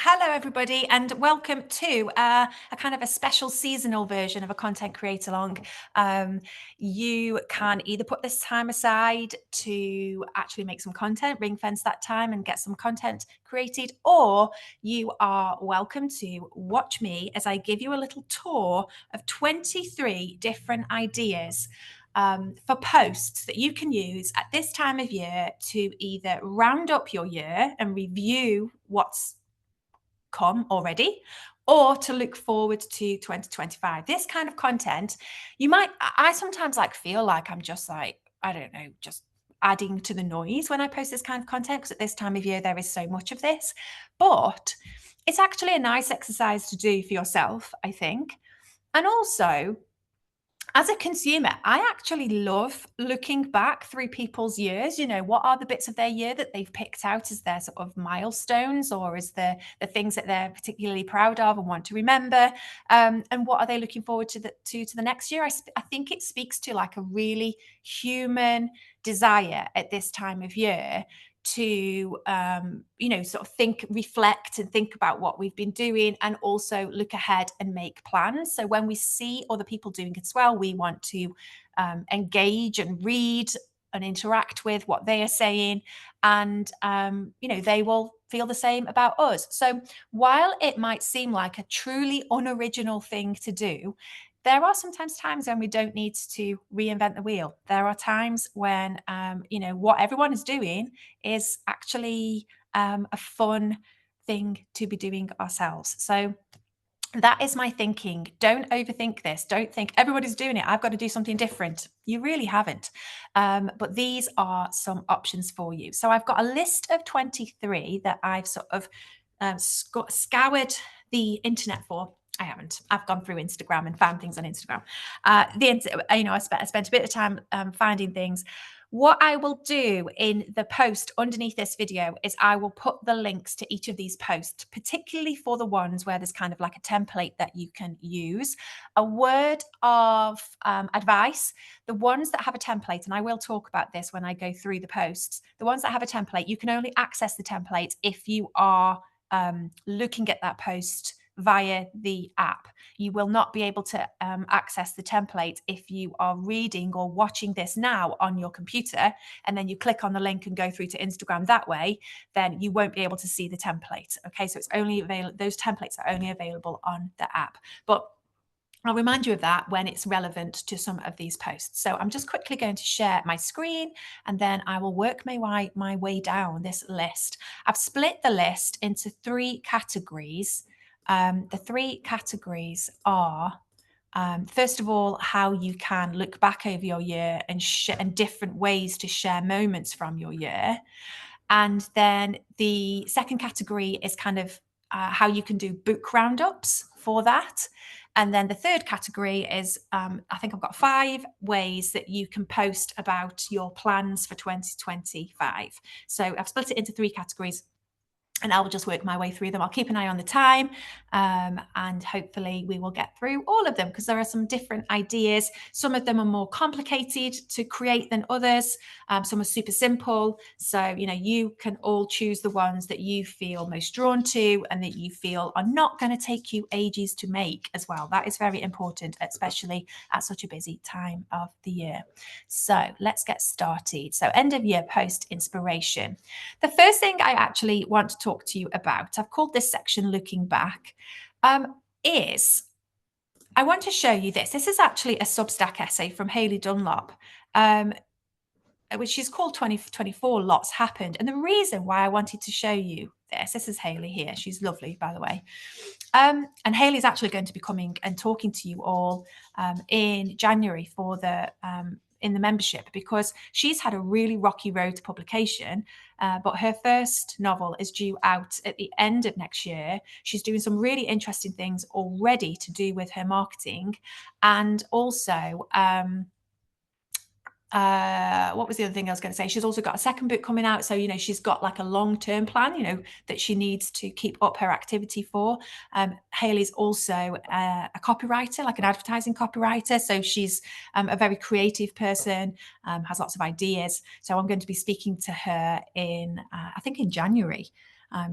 Hello, everybody, and welcome to a kind of a special seasonal version of a content create along. You can either put this time aside to actually make some content, ring fence that time and get some content created, or you are welcome to watch me as I give you a little tour of 23 different ideas for posts that you can use at this time of year to either round up your year and review what's come already, or to look forward to 2025. This kind of content, I sometimes feel like I'm just I don't know, just adding to the noise when I post this kind of content, because at this time of year there is so much of this. But it's actually a nice exercise to do for yourself, I think. And also, as a consumer, I actually love looking back through people's years. What are the bits of their year that they've picked out as their sort of milestones, or as the things that they're particularly proud of and want to remember? And what are they looking forward to the next year? I think it speaks to like a really human desire at this time of year to sort of reflect and think about what we've been doing, and also look ahead and make plans. So when we see other people doing it as well, we want to engage and read and interact with what they are saying, and they will feel the same about us. So while it might seem like a truly unoriginal thing to do, there are sometimes times when we don't need to reinvent the wheel. There are times when what everyone is doing is actually a fun thing to be doing ourselves. So that is my thinking. Don't overthink this. Don't think everybody's doing it, I've got to do something different. You really haven't. But these are some options for you. So I've got a list of 23 that I've sort of scoured the internet for. I haven't. I've gone through Instagram and found things on Instagram. I spent a bit of time finding things. What I will do in the post underneath this video is I will put the links to each of these posts, particularly for the ones where there's kind of like a template that you can use. A word of advice: the ones that have a template, and I will talk about this when I go through the posts, the ones that have a template, you can only access the template if you are looking at that post via the app. You will not be able to access the template if you are reading or watching this now on your computer, and then you click on the link and go through to Instagram that way. Then you won't be able to see the template. Okay, so it's only available, those templates are only available on the app. But I'll remind you of that when it's relevant to some of these posts. So I'm just quickly going to share my screen, and then I will work my way down this list. I've split the list into 3 categories. The 3 categories are, first of all, how you can look back over your year and different ways to share moments from your year. And then the second category is kind of how you can do book roundups for that. And then the third category is, I think I've got 5 ways that you can post about your plans for 2025. So I've split it into 3 categories, and I will just work my way through them. I'll keep an eye on the time, and hopefully we will get through all of them, because there are some different ideas. Some of them are more complicated to create than others. Some are super simple. So, you can all choose the ones that you feel most drawn to and that you feel are not going to take you ages to make as well. That is very important, especially at such a busy time of the year. So let's get started. So end of year post inspiration. The first thing I actually want to talk to you about, I've called this section looking back, is I want to show you this. This is actually a Substack essay from Hayley Dunlop, which is called 2024 Lots Happened. And the reason why I wanted to show you this is Hayley here. She's lovely, by the way. And Hayley's actually going to be coming and talking to you all in January for the in the membership, because she's had a really rocky road to publication, but her first novel is due out at the end of next year. She's doing some really interesting things already to do with her marketing, and also what was the other thing I was going to say? She's also got a second book coming out. So, she's got like a long-term plan, that she needs to keep up her activity for. Hayley's also a copywriter, like an advertising copywriter. So she's a very creative person, has lots of ideas. So I'm going to be speaking to her in January.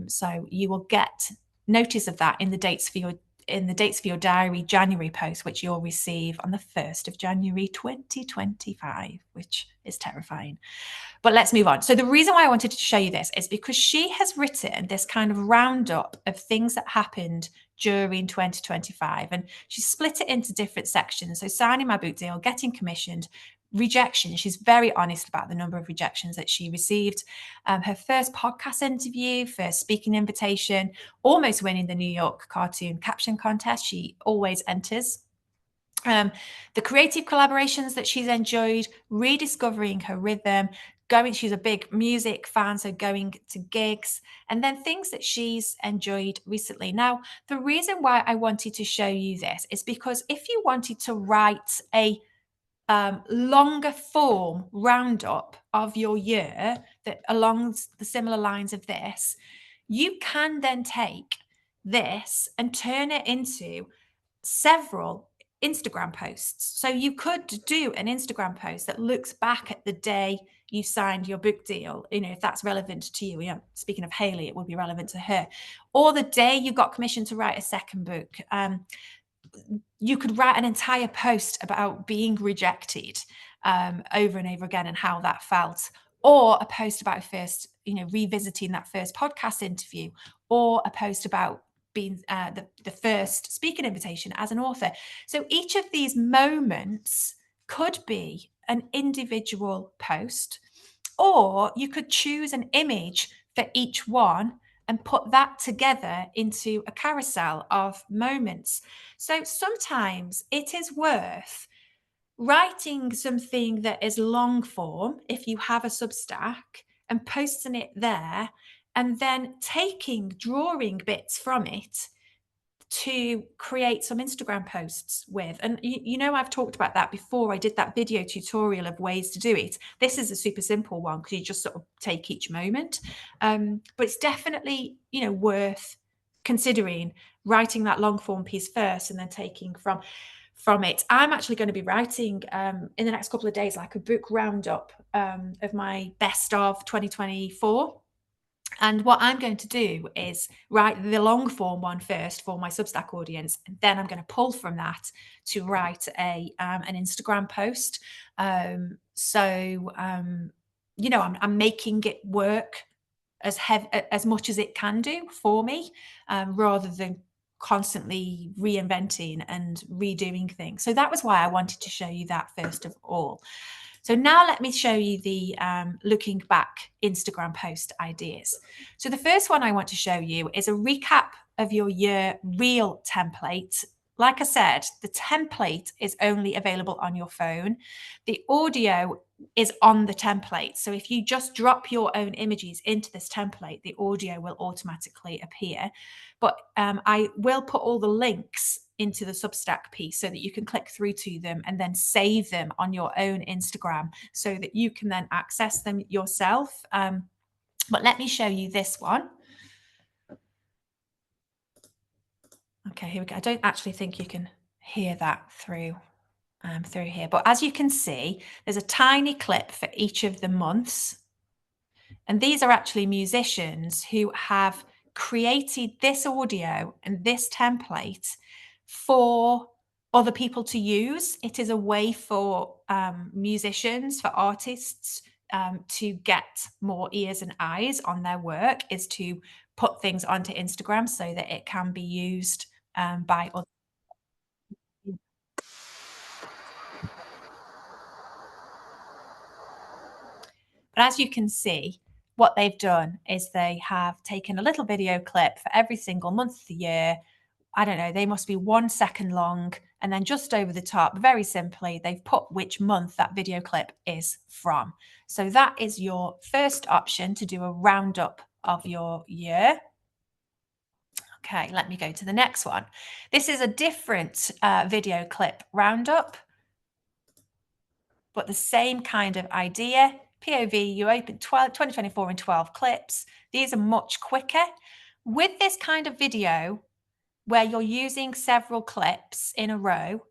So you will get notice of that in the dates for your diary January post, which you'll receive on the 1st of January 2025, which is terrifying. But let's move on. So the reason why I wanted to show you this is because she has written this kind of roundup of things that happened during 2025, and she split it into different sections. So signing my book deal, getting commissioned, rejection. She's very honest about the number of rejections that she received. Her first podcast interview, first speaking invitation, almost winning the New York cartoon caption contest. She always enters. The creative collaborations that she's enjoyed, rediscovering her rhythm, she's a big music fan, so going to gigs, and then things that she's enjoyed recently. Now, the reason why I wanted to show you this is because if you wanted to write a longer form roundup of your year that along the similar lines of this, you can then take this and turn it into several Instagram posts. So you could do an Instagram post that looks back at the day you signed your book deal, if that's relevant to you. Speaking of Hayley, it would be relevant to her. Or the day you got commissioned to write a second book. You could write an entire post about being rejected over and over again and how that felt, or a post about revisiting that first podcast interview, or a post about being the first speaking invitation as an author. So each of these moments could be an individual post, or you could choose an image for each one and put that together into a carousel of moments. So sometimes it is worth writing something that is long form, if you have a Substack, and posting it there, and then drawing bits from it to create some Instagram posts with. And I've talked about that before. I did that video tutorial of ways to do it. This is a super simple one because you just sort of take each moment. But it's definitely, worth considering writing that long form piece first and then taking from it. I'm actually going to be writing in the next couple of days, like a book roundup of my best of 2024. And what I'm going to do is write the long form one first for my Substack audience, and then I'm going to pull from that to write an Instagram post. I'm making it work as much as it can do for me, rather than constantly reinventing and redoing things. So that was why I wanted to show you that first of all. So now let me show you the looking back Instagram post ideas. So the first one I want to show you is a recap of your year reel template. Like I said, the template is only available on your phone. The audio is on the template. So if you just drop your own images into this template, the audio will automatically appear. But I will put all the links into the Substack piece so that you can click through to them and then save them on your own Instagram so that you can then access them yourself. But let me show you this one. Okay, here we go. I don't actually think you can hear that through here. But as you can see, there's a tiny clip for each of the months. And these are actually musicians who have created this audio and this template for other people to use. It is a way for musicians, for artists to get more ears and eyes on their work, is to put things onto Instagram so that it can be used by other. But as you can see, what they've done is they have taken a little video clip for every single month of the year. I don't know, they must be 1 second long. And then just over the top, very simply, they've put which month that video clip is from. So that is your first option to do a roundup of your year. Okay, let me go to the next one. This is a different video clip roundup, but the same kind of idea. POV, you open 2024 in 12 clips. These are much quicker. With this kind of video, where you're using several clips in a row,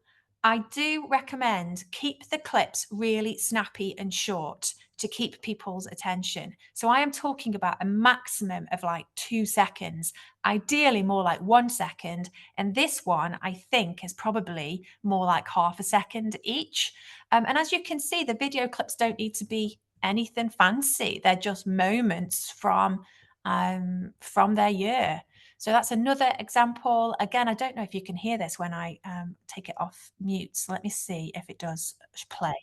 I do recommend keep the clips really snappy and short to keep people's attention. So I am talking about a maximum of like 2 seconds, ideally more like 1 second. And this one, I think, is probably more like half a second each. And as you can see, the video clips don't need to be anything fancy. They're just moments from their year. So that's another example. Again, I don't know if you can hear this when I take it off mute. So let me see if it does play.